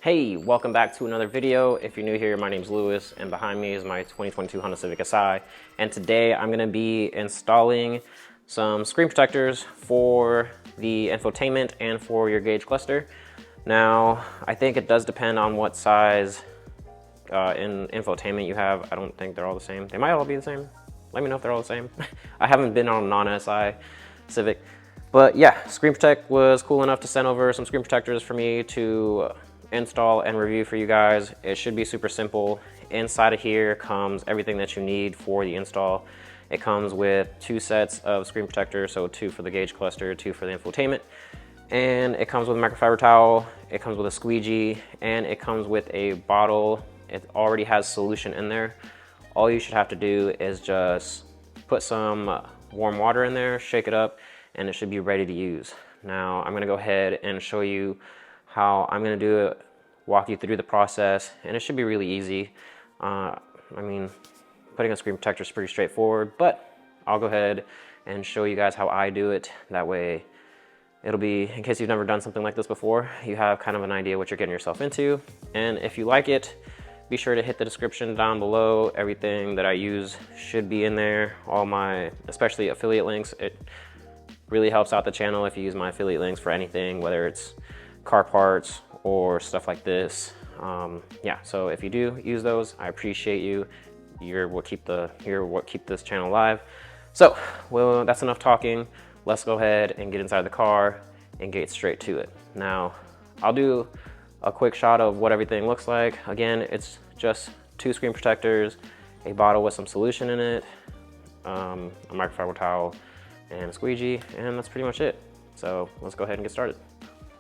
Hey, welcome back to another video. If you're new here, my name's Lewis, and behind me is my 2022 Honda Civic Si. And today I'm gonna be installing some screen protectors for the infotainment and for your gauge cluster. Now, I think it does depend on what size in infotainment you have. I don't think they're all the same. They might all be the same. Let me know if they're all the same. I haven't been on a non-SI Civic. But yeah, Screen Protech was cool enough to send over some screen protectors for me to install and review for you guys. It should be super simple. Inside of here comes everything that you need for the install. It comes with 2 sets of screen protectors, so 2 for the gauge cluster, 2 for the infotainment. And it comes with a microfiber towel, it comes with a squeegee, and it comes with a bottle. It already has solution in there. All you should have to do is just put some warm water in there, shake it up, and it should be ready to use. Now I'm gonna go ahead and show you how I'm gonna do it, walk you through the process, and it should be really easy. I mean, putting a screen protector is pretty straightforward, but I'll go ahead and show you guys how I do it. That way it'll be, in case you've never done something like this before, you have kind of an idea what you're getting yourself into. And if you like it, be sure to hit the description down below. Everything that I use should be in there. All my, especially affiliate links. It really helps out the channel if you use my affiliate links for anything, whether it's car parts or stuff like this. Yeah, so if you do use those, I appreciate you. You're what keep this channel alive. So, well, that's enough talking. Let's go ahead and get inside the car and get straight to it. Now, I'll do a quick shot of what everything looks like. Again, it's just 2 screen protectors, a bottle with some solution in it, a microfiber towel, and a squeegee, and that's pretty much it. So let's go ahead and get started.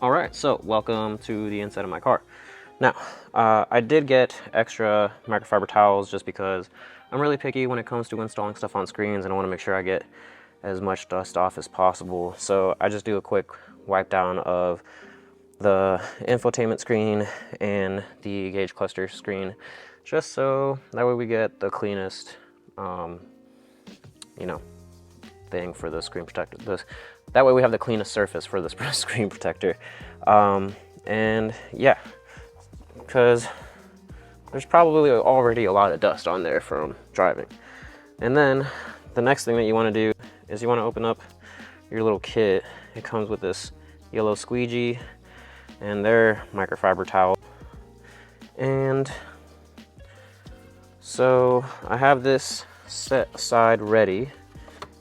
All right, so welcome to the inside of my car. Now, I did get extra microfiber towels just because I'm really picky when it comes to installing stuff on screens, and I want to make sure I get as much dust off as possible. So I just do a quick wipe down of the infotainment screen and the gauge cluster screen, just so that way we get the cleanest, you know, thing for the screen protector. That way we have the cleanest surface for the screen protector. And yeah, because there's probably already a lot of dust on there from driving. And then the next thing that you want to do is you want to open up your little kit. It comes with this yellow squeegee and their microfiber towel. And so I have this set aside ready,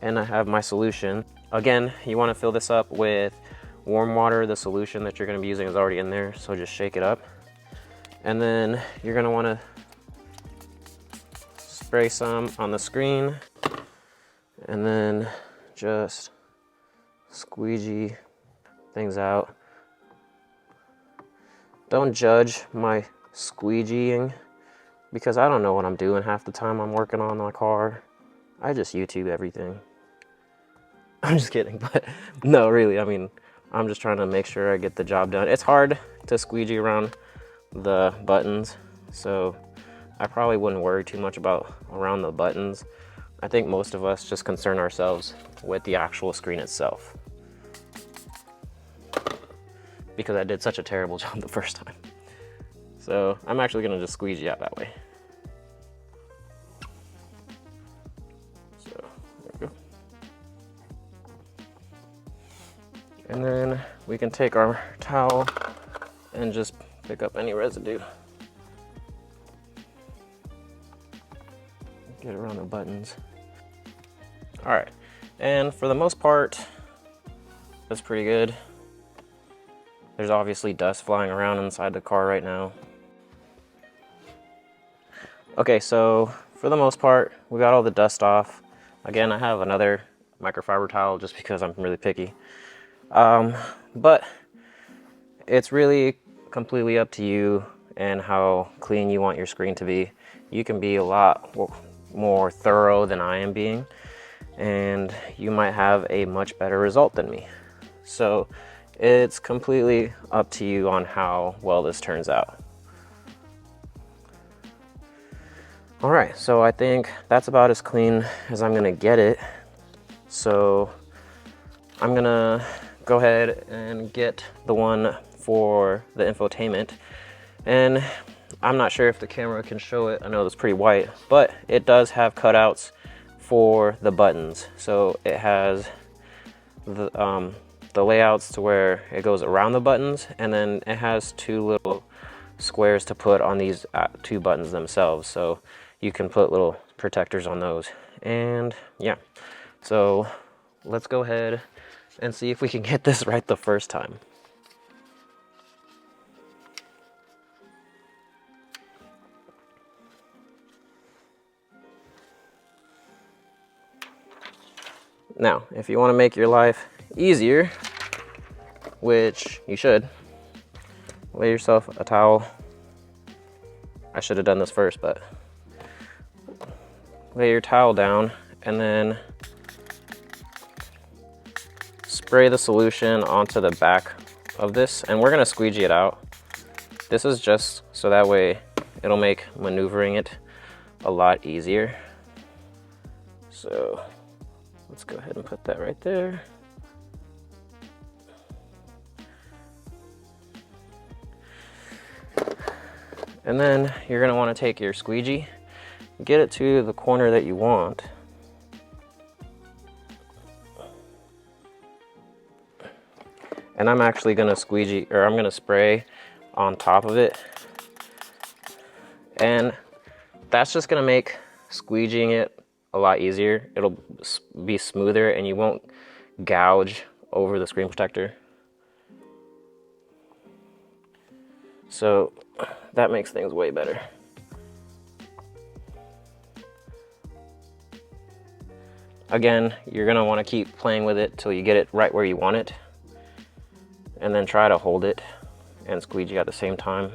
and I have my solution. Again, you want to fill this up with warm water. The solution that you're going to be using is already in there, so just shake it up. And then you're going to want to spray some on the screen, and then just squeegee things out. Don't judge my squeegeeing, because I don't know what I'm doing half the time I'm working on my car. I just YouTube everything. I'm just kidding, but no, really, I mean, I'm just trying to make sure I get the job done. It's hard to squeegee around the buttons, so I probably wouldn't worry too much about around the buttons. I think most of us just concern ourselves with the actual screen itself, because I did such a terrible job the first time. So I'm actually gonna just squeegee out that way. So there we go. And then we can take our towel and just pick up any residue. Get around the buttons. All right, and for the most part, that's pretty good. There's obviously dust flying around inside the car right now. Okay, so for the most part, we got all the dust off. Again, I have another microfiber towel just because I'm really picky. But it's really completely up to you and how clean you want your screen to be. You can be a lot more thorough than I am being, and you might have a much better result than me. So it's completely up to you on how well this turns out. All right, so I think that's about as clean as I'm gonna get it. So I'm gonna go ahead and get the one for the infotainment. And I'm not sure if the camera can show it. I know it's pretty white, but it does have cutouts for the buttons. So it has the layouts to where it goes around the buttons, and then it has two little squares to put on these two buttons themselves. So you can put little protectors on those. And yeah, so let's go ahead and see if we can get this right the first time. Now, if you want to make your life easier, which you should, lay yourself a towel. I should have done this first, but lay your towel down and then spray the solution onto the back of this, and we're going to squeegee it out. This is just so that way it'll make maneuvering it a lot easier. So let's go ahead and put that right there. And then you're going to want to take your squeegee, get it to the corner that you want. And I'm actually going to squeegee, or I'm going to spray on top of it. And that's just going to make squeegeeing it a lot easier. It'll be smoother and you won't gouge over the screen protector. So that makes things way better. Again, you're gonna wanna keep playing with it till you get it right where you want it. And then try to hold it and squeegee at the same time.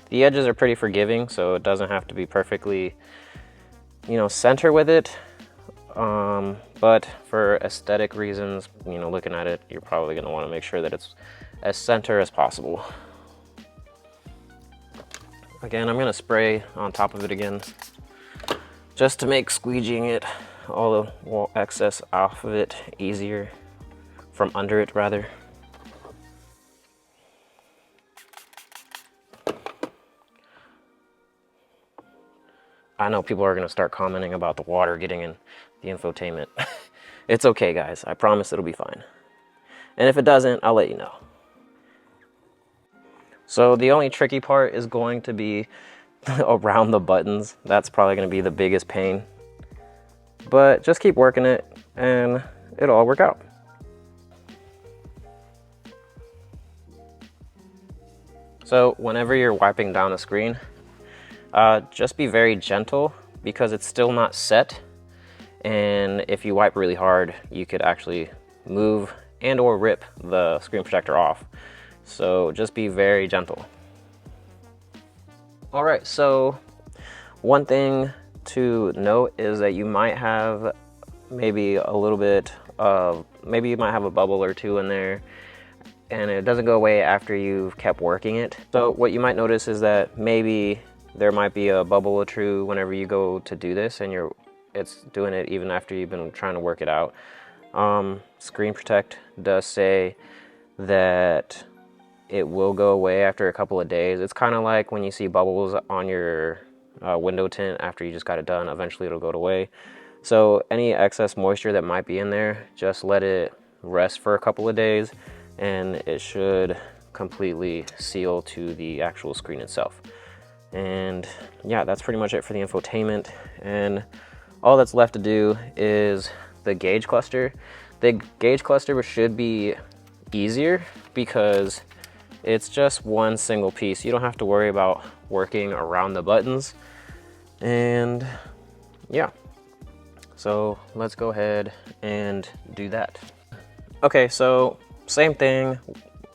The edges are pretty forgiving, so it doesn't have to be perfectly, center with it. But for aesthetic reasons, looking at it, you're probably going to want to make sure that it's as center as possible. Again, I'm going to spray on top of it again, just to make squeegeeing it, all the excess off of it easier, from under it rather. I know people are going to start commenting about the water getting in the infotainment. It's okay, guys. I promise it'll be fine. And if it doesn't, I'll let you know. So the only tricky part is going to be around the buttons. That's probably going to be the biggest pain. But just keep working it and it'll all work out. So whenever you're wiping down a screen, just be very gentle because it's still not set, and if you wipe really hard you could actually move and or rip the screen protector off. So just be very gentle. Alright, so one thing to note is that you might have maybe a little bit of, maybe you might have a bubble or two in there and it doesn't go away after you've kept working it. So what you might notice is that maybe there might be a bubble or two whenever you go to do this and it's doing it even after you've been trying to work it out. Screen Protect does say that it will go away after a couple of days. It's kind of like when you see bubbles on your window tint after you just got it done, eventually it'll go away. So any excess moisture that might be in there, just let it rest for a couple of days and it should completely seal to the actual screen itself. And yeah, that's pretty much it for the infotainment. And all that's left to do is the gauge cluster. The gauge cluster should be easier because it's just one single piece. You don't have to worry about working around the buttons. And yeah, so let's go ahead and do that. Okay, so same thing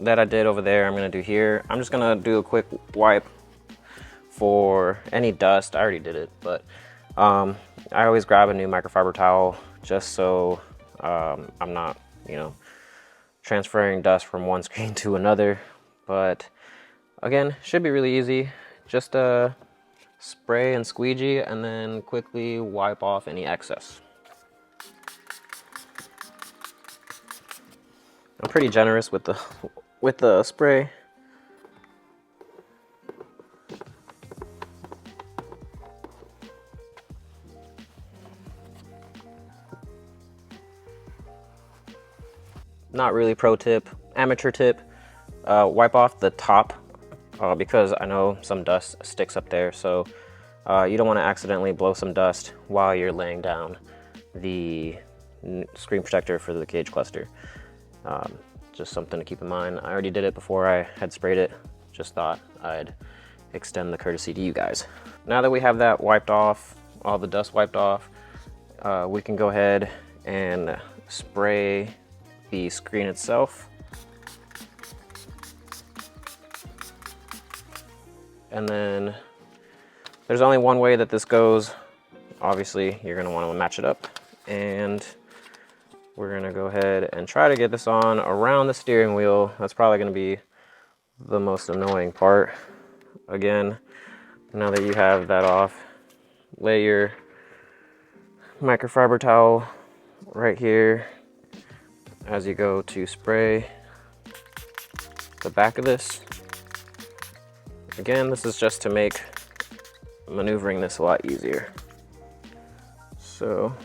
that I did over there, I'm gonna do here. I'm just gonna do a quick wipe for any dust. I already did it, but I always grab a new microfiber towel just so I'm not, transferring dust from one screen to another. But again, should be really easy. Just spray and squeegee and then quickly wipe off any excess. I'm pretty generous with the spray. Not really pro tip, amateur tip. Wipe off the top because I know some dust sticks up there, so you don't want to accidentally blow some dust while you're laying down the screen protector for the cage cluster. Just something to keep in mind. I already did it before I had sprayed it. Just thought I'd extend the courtesy to you guys. Now that we have that wiped off, all the dust wiped off, we can go ahead and spray the screen itself. And then there's only one way that this goes. Obviously, you're gonna wanna match it up. And we're gonna go ahead and try to get this on around the steering wheel. That's probably gonna be the most annoying part. Again, now that you have that off, lay your microfiber towel right here as you go to spray the back of this. Again, this is just to make maneuvering this a lot easier. So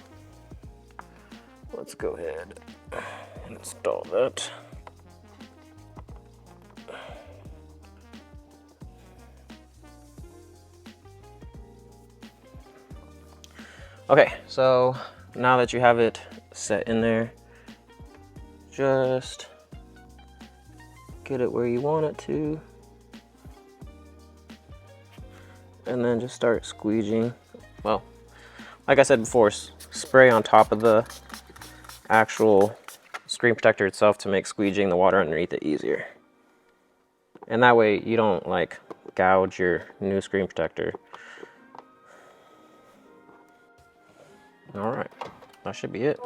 let's go ahead and install that. Okay, so now that you have it set in there, just get it where you want it to, and then just start squeegeeing. Well, like I said before, spray on top of the actual screen protector itself to make squeegeeing the water underneath it easier. And that way you don't like gouge your new screen protector. All right, that should be it.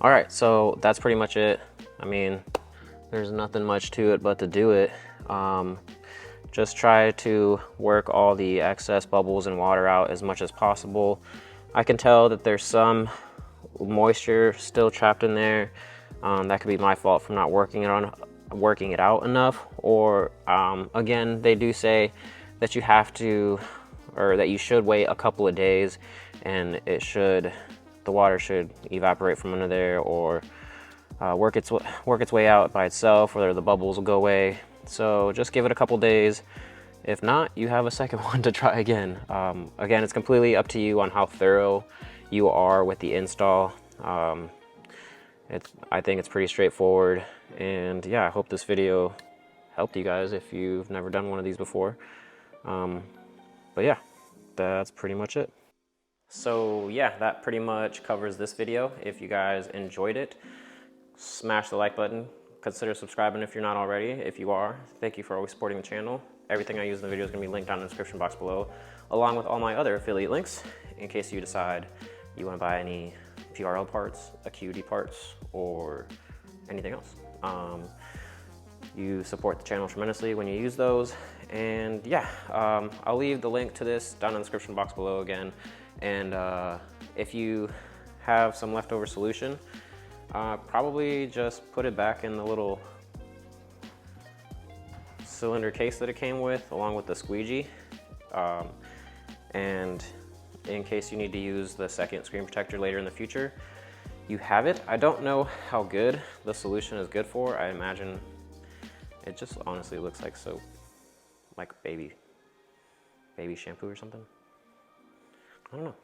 All right, so that's pretty much it. I mean, there's nothing much to it but to do it. Just try to work all the excess bubbles and water out as much as possible. I can tell that there's some moisture still trapped in there. That could be my fault for not working it out enough. Or again, they do say that you have to, or that you should wait a couple of days, and the water should evaporate from under there, or work its way out by itself, or the bubbles will go away. So just give it a couple days. If not, you have a second one to try again. Again, it's completely up to you on how thorough you are with the install. I think it's pretty straightforward, and yeah, I hope this video helped you guys if you've never done one of these before. But yeah, that's pretty much it. So yeah, that pretty much covers this video. If you guys enjoyed it, smash the like button. Consider subscribing if you're not already. If you are, thank you for always supporting the channel. Everything I use in the video is going to be linked down in the description box below, along with all my other affiliate links, in case you decide you want to buy any PRL parts, Acuity parts, or anything else. You support the channel tremendously when you use those. And yeah, I'll leave the link to this down in the description box below again. And if you have some leftover solution, probably just put it back in the little cylinder case that it came with, along with the squeegee. And in case you need to use the second screen protector later in the future, you have it. I don't know how good the solution is good for. I imagine it just honestly looks like soap, like baby shampoo or something. I don't know.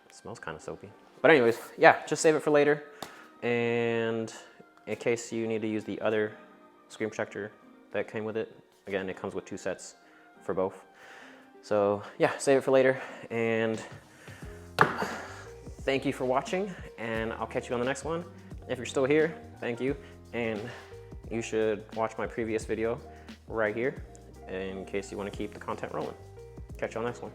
It smells kind of soapy. But anyways, yeah, just save it for later. And in case you need to use the other screen protector that came with it, again, it comes with 2 sets for both. So yeah, save it for later. And thank you for watching, and I'll catch you on the next one. If you're still here, thank you. And you should watch my previous video right here in case you want to keep the content rolling. Catch you on the next one.